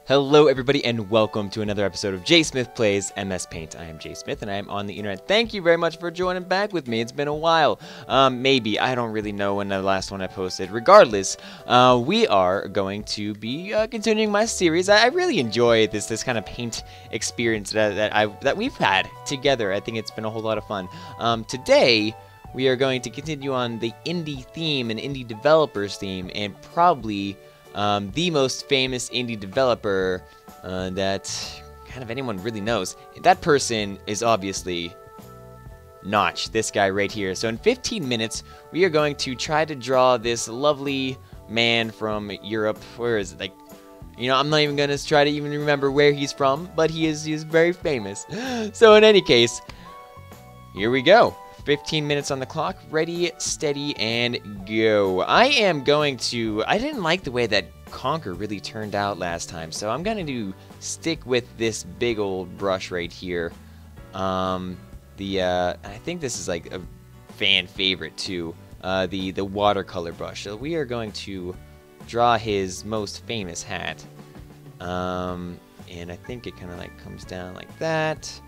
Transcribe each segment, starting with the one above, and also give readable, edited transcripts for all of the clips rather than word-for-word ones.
Hello everybody and welcome to another episode of JSmith Plays MS Paint. I am JSmith and I am on the internet. Thank you very much for joining back with me. It's been a while. Maybe. I don't really know when the last one I posted. Regardless, we are going to be continuing my series. I really enjoy this kind of paint experience that we've had together. I think it's been a whole lot of fun. Today, we are going to continue on the indie theme and indie developers theme, and probably the most famous indie developer that kind of anyone really knows. That person is obviously Notch, this guy right here. So in 15 minutes, we are going to try to draw this lovely man from Europe. Where is it? Like, you know, I'm not even going to try to even remember where he's from, but he is very famous. So in any case, here we go. 15 minutes on the clock, ready, steady, and go. I didn't like the way that Conquer really turned out last time, so I'm going to stick with this big old brush right here. I think this is like a fan favorite too, the watercolor brush. So we are going to draw his most famous hat. And I think it kind of like comes down like that.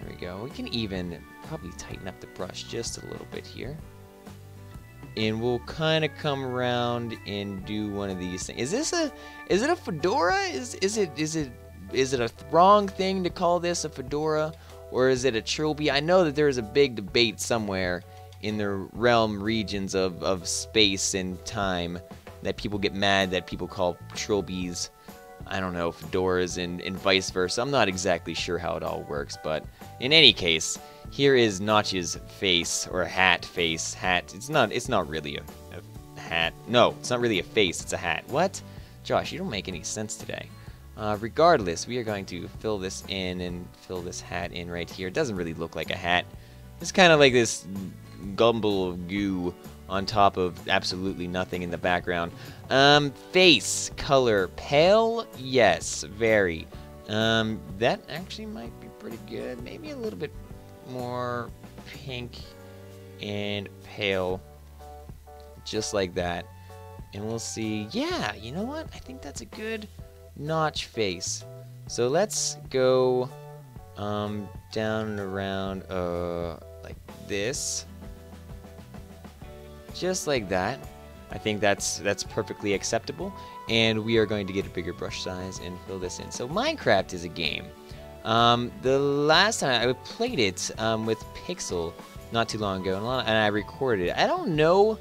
There we go. We can even probably tighten up the brush just a little bit here, and we'll kind of come around and do one of these things. Is it a fedora? Is it a wrong thing to call this a fedora, or is it a trilby? I know that there is a big debate somewhere in the realm regions of space and time that people get mad that people call trilbies, I don't know, fedoras and vice versa. I'm not exactly sure how it all works, but in any case, here is Notch's face, or hat face. Hat. It's not really a hat. No, it's not really a face, it's a hat. What? Josh, you don't make any sense today. Regardless, we are going to fill this in and fill this hat in right here. It doesn't really look like a hat. It's kind of like this gumble of goo on top of absolutely nothing in the background. Face color, pale? Yes, very. That actually might be pretty good. Maybe a little bit more pink and pale, just like that. And we'll see. Yeah, you know what? I think that's a good Notch face. So let's go down and around like this. Just like that. I think that's perfectly acceptable, and we are going to get a bigger brush size and fill this in. So Minecraft is a game. The last time I played it with Pixel not too long ago, and I recorded it. I don't know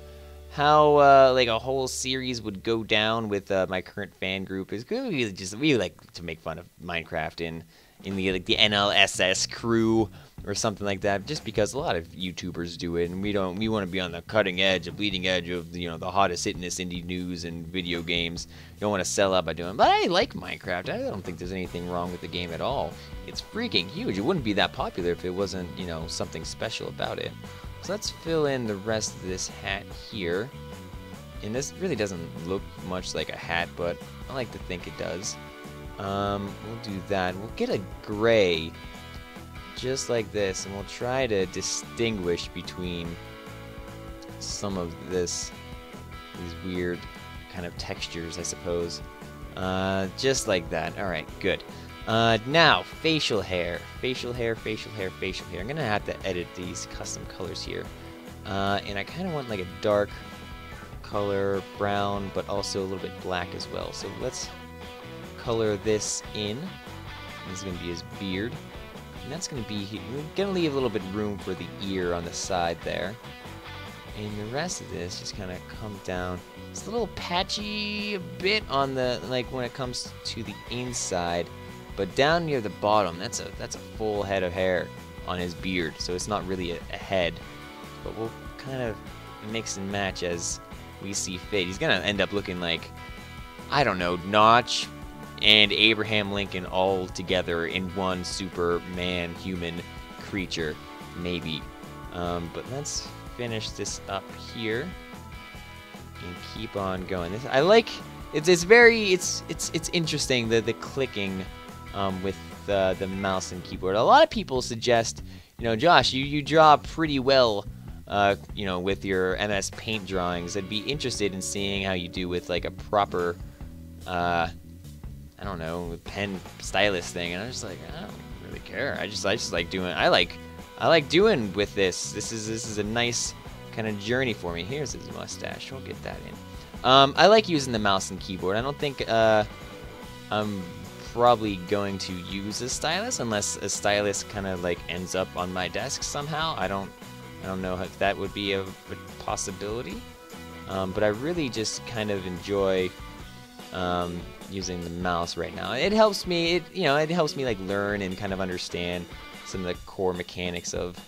how like a whole series would go down with my current fan group. It's going to be we like to make fun of Minecraft in the like the NLSS crew or something like that, just because a lot of YouTubers do it, and we want to be on the cutting edge, the bleeding edge of the hottest hitness indie news and video games. You don't want to sell out by doing it. But I like Minecraft. I don't think there's anything wrong with the game at all. It's freaking huge. It wouldn't be that popular if it wasn't, something special about it. So let's fill in the rest of this hat here. And this really doesn't look much like a hat, but I like to think it does. We'll do that. We'll get a gray, just like this, and we'll try to distinguish between some of these weird kind of textures, I suppose. Just like that. Alright, good. Now, facial hair. Facial hair. I'm gonna have to edit these custom colors here. And I kind of want like a dark color, brown, but also a little bit black as well. So let's color this in. This is going to be his beard. And that's going to be, we're going to leave a little bit room for the ear on the side there. And the rest of this just kind of comes down. It's a little patchy a bit on the, like when it comes to the inside. But down near the bottom, that's a full head of hair on his beard. So it's not really a head. But we'll kind of mix and match as we see fit. He's going to end up looking like, I don't know, Notch and Abraham Lincoln all together in one Superman human creature, maybe. But let's finish this up here and keep on going. I like it's interesting the clicking with the mouse and keyboard. A lot of people suggest, Josh, you draw pretty well, with your MS Paint drawings. I'd be interested in seeing how you do with like a proper I don't know, pen stylus thing, and I'm just like, I don't really care. I just like doing. I like doing with this. This is a nice kind of journey for me. Here's his mustache. We'll get that in. I like using the mouse and keyboard. I don't think I'm probably going to use a stylus unless a stylus kind of like ends up on my desk somehow. I don't know if that would be a possibility. But I really just kind of enjoy using the mouse right now. It helps me. It helps me like learn and kind of understand some of the core mechanics of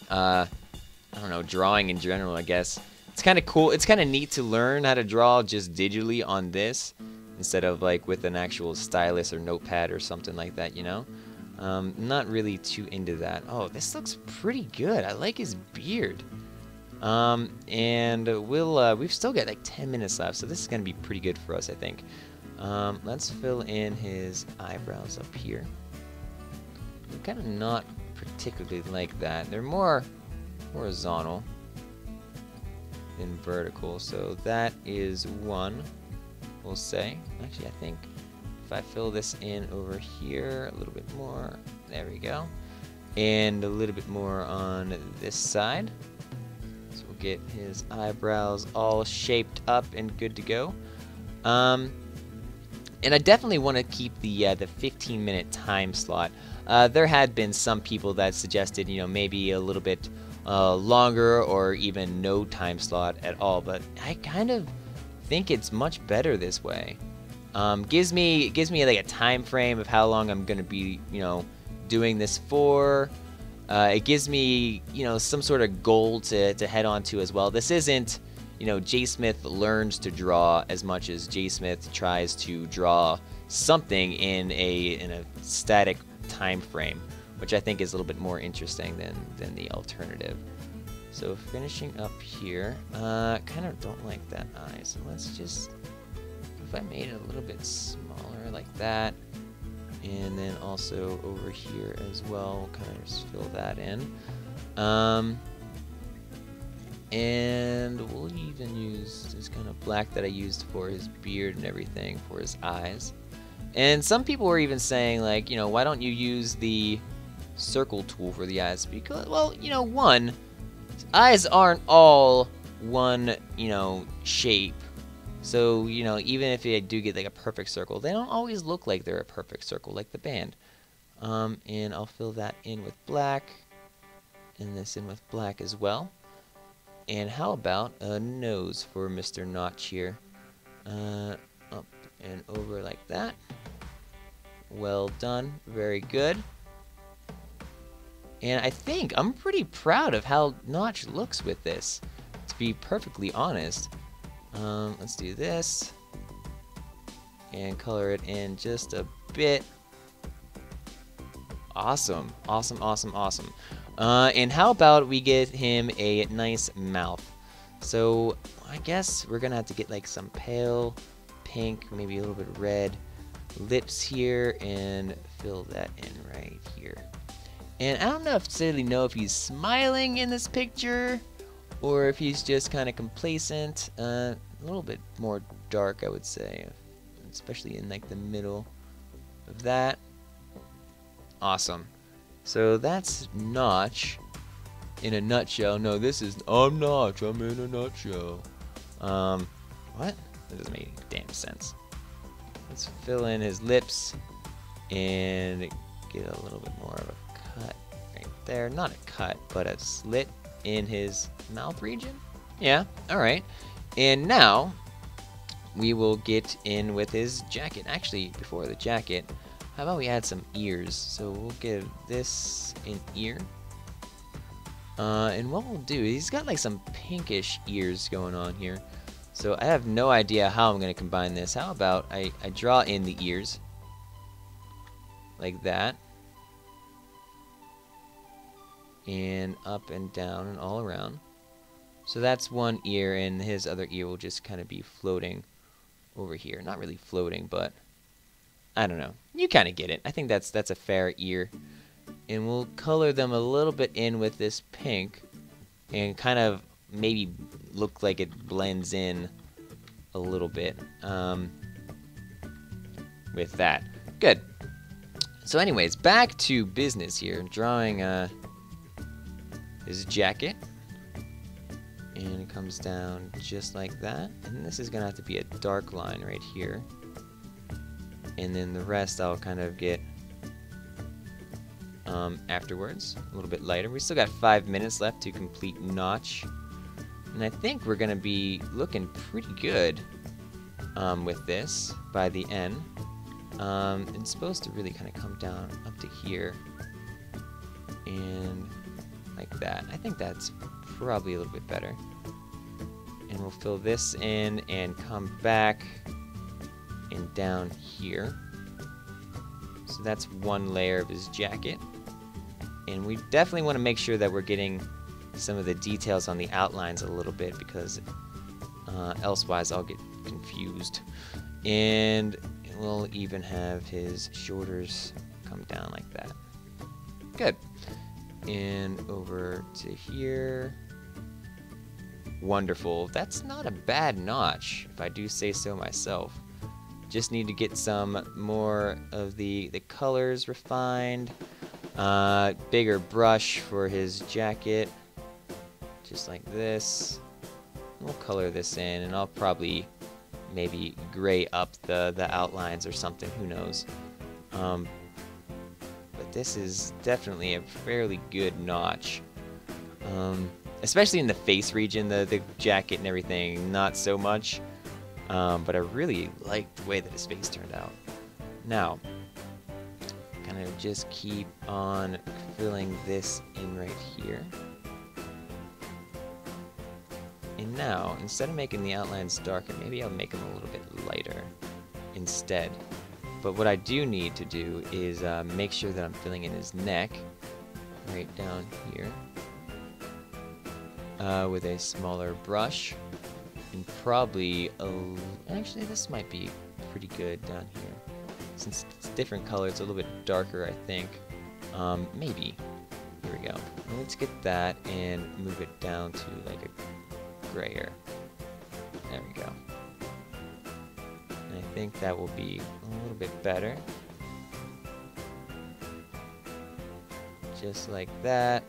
I don't know, drawing in general, I guess. It's kind of cool. It's kind of neat to learn how to draw just digitally on this instead of like with an actual stylus or notepad or something like that, you know? Not really too into that. Oh, this looks pretty good. I like his beard. And we've still got like 10 minutes left, so this is going to be pretty good for us, I think. Let's fill in his eyebrows up here. They're kind of not particularly like that. They're more horizontal than vertical, so that is one, we'll say. Actually, I think if I fill this in over here a little bit more, there we go, and a little bit more on this side, so we'll get his eyebrows all shaped up and good to go. And I definitely want to keep the 15-minute time slot. There had been some people that suggested, maybe a little bit longer or even no time slot at all, but I kind of think it's much better this way. Gives me like a time frame of how long I'm gonna be doing this for. It gives me some sort of goal to head on to as well. This isn't JSmith learns to draw as much as JSmith tries to draw something in a static time frame, which I think is a little bit more interesting than the alternative. So finishing up here, kind of don't like that eye, so let's just, if I made it a little bit smaller like that, and then also over here as well, kind of just fill that in. And we'll even use this kind of black that I used for his beard and everything for his eyes. And some people were even saying, like, why don't you use the circle tool for the eyes? Because, well, one, eyes aren't all one, shape. So, even if you do get like a perfect circle, they don't always look like they're a perfect circle, like the band. And I'll fill that in with black, and this in with black as well. And how about a nose for Mr. Notch here? Up and over like that. Well done. Very good. And I think I'm pretty proud of how Notch looks with this, to be perfectly honest. Let's do this. And color it in just a bit. Awesome. Awesome, awesome, awesome. And how about we get him a nice mouth? So I guess we're gonna have to get like some pale pink, maybe a little bit of red lips here, and fill that in right here. And I don't necessarily know if he's smiling in this picture or if he's just kind of complacent. A little bit more dark, I would say, especially in like the middle of that. Awesome. So that's Notch in a nutshell. No, this is I'm Notch. I'm in a nutshell. What? That doesn't make any damn sense. Let's fill in his lips and get a little bit more of a cut right there. Not a cut, but a slit in his mouth region. Yeah. All right. And now we will get in with his jacket. Actually, before the jacket, how about we add some ears? So we'll give this an ear. And what we'll do, he's got like some pinkish ears going on here. So I have no idea how I'm going to combine this. How about I draw in the ears. Like that. And up and down and all around. So that's one ear, and his other ear will just kind of be floating over here. Not really floating, but I don't know. You kind of get it. I think that's a fair ear. And we'll color them a little bit in with this pink and kind of maybe look like it blends in a little bit. with that. Good. So anyways, back to business here. Drawing his jacket. And it comes down just like that. And this is going to have to be a dark line right here. And then the rest I'll kind of get afterwards. A little bit lighter. We still got 5 minutes left to complete notch. And I think we're going to be looking pretty good with this by the end. It's supposed to really kind of come down up to here. And like that. I think that's probably a little bit better. And we'll fill this in and come back and down here. So that's one layer of his jacket. And we definitely want to make sure that we're getting some of the details on the outlines a little bit, because elsewise I'll get confused. And we'll even have his shoulders come down like that. Good. And over to here. Wonderful. That's not a bad notch, if I do say so myself. Just need to get some more of the colors refined. Bigger brush for his jacket. Just like this. We'll color this in, and I'll probably maybe gray up the outlines or something, who knows. But this is definitely a fairly good notch. Especially in the face region, the jacket and everything, not so much. But I really like the way that his face turned out. Now, kind of just keep on filling this in right here. And now, instead of making the outlines darker, maybe I'll make them a little bit lighter instead. But what I do need to do is make sure that I'm filling in his neck right down here with a smaller brush. And probably, actually this might be pretty good down here. Since it's different color, it's a little bit darker, I think. Maybe. Here we go. Let's get that and move it down to like a grayer. There we go. And I think that will be a little bit better. Just like that.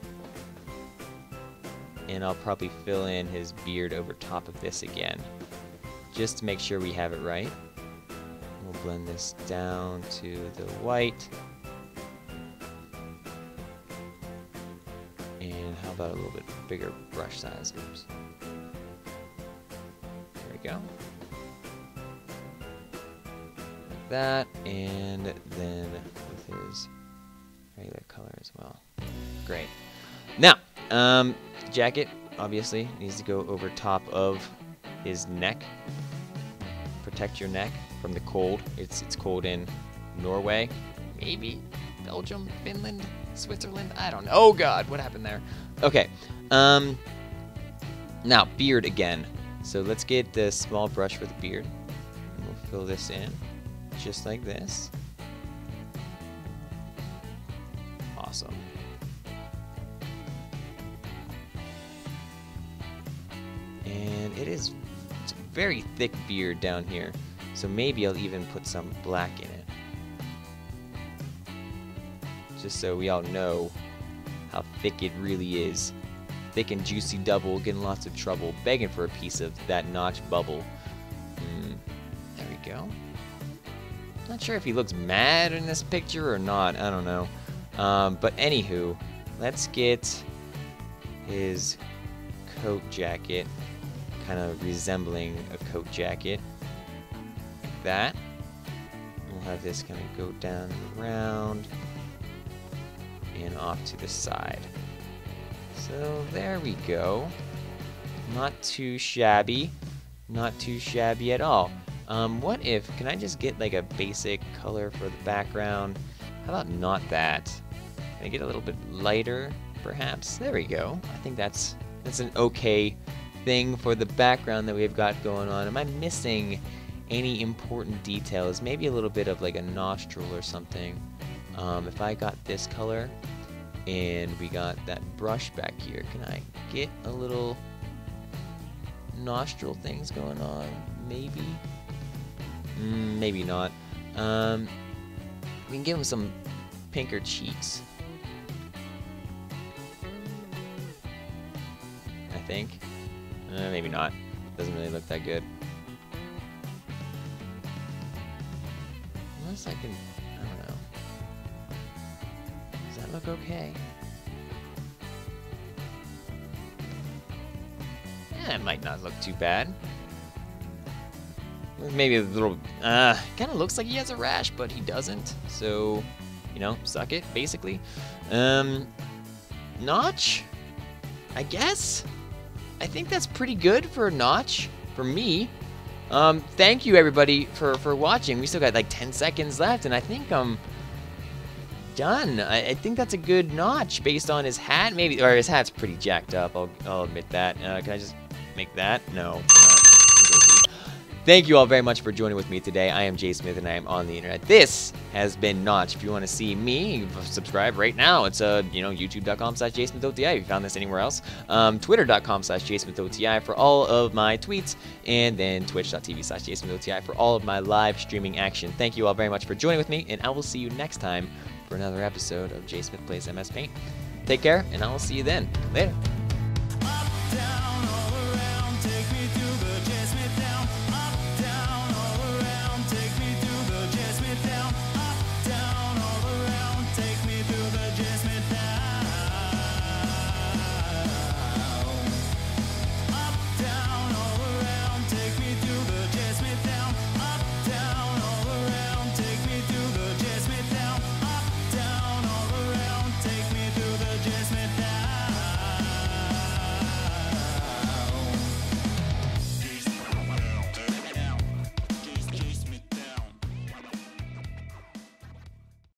And I'll probably fill in his beard over top of this again, just to make sure we have it right. We'll blend this down to the white. And how about a little bit bigger brush size? Oops. There we go. Like that, and then with his regular color as well. Great. Now, jacket obviously needs to go over top of his neck. Protect your neck from the cold. It's cold in Norway, maybe Belgium, Finland, Switzerland. I don't know. Oh God, what happened there? Okay. Now beard again. So let's get the small brush for the beard, and we'll fill this in just like this. Awesome. And it's a very thick beard down here, so maybe I'll even put some black in it, just so we all know how thick it really is. Thick and juicy double, getting lots of trouble, begging for a piece of that notch bubble. There we go. Not sure if he looks mad in this picture or not, I don't know. But anywho, let's get his coat jacket kind of resembling a coat jacket, like that. We'll have this kind of go down and around and off to the side. So there we go. Not too shabby, not too shabby at all. What if, can I just get like a basic color for the background? How about not that? Can I get a little bit lighter, perhaps? There we go. I think that's an okay thing for the background that we've got going on. Am I missing any important details? Maybe a little bit of like a nostril or something. If I got this color and we got that brush back here, can I get a little nostril things going on? Maybe. Maybe not. We can give him some pinker cheeks. I think. Maybe not. Doesn't really look that good. Unless I can, I don't know. Does that look okay? Yeah, it might not look too bad. Maybe a little, kind of looks like he has a rash, but he doesn't. So, you know, suck it, basically. Notch? I guess? I think that's pretty good for a notch, for me. Thank you, everybody, for watching. We still got like 10 seconds left, and I think I'm done. I think that's a good notch based on his hat, maybe, or his hat's pretty jacked up. I'll admit that. Can I just make that? No. Thank you all very much for joining with me today. I am Jay Smith, and I am on the internet. This has been Notch. If you want to see me, subscribe right now. It's youtube.com/JSmithOTI if you found this anywhere else. Twitter.com/JSmithOTI for all of my tweets, and then Twitch.tv/JSmithOTI for all of my live streaming action. Thank you all very much for joining with me, and I will see you next time for another episode of J Smith Plays MS Paint. Take care, and I will see you then. Later.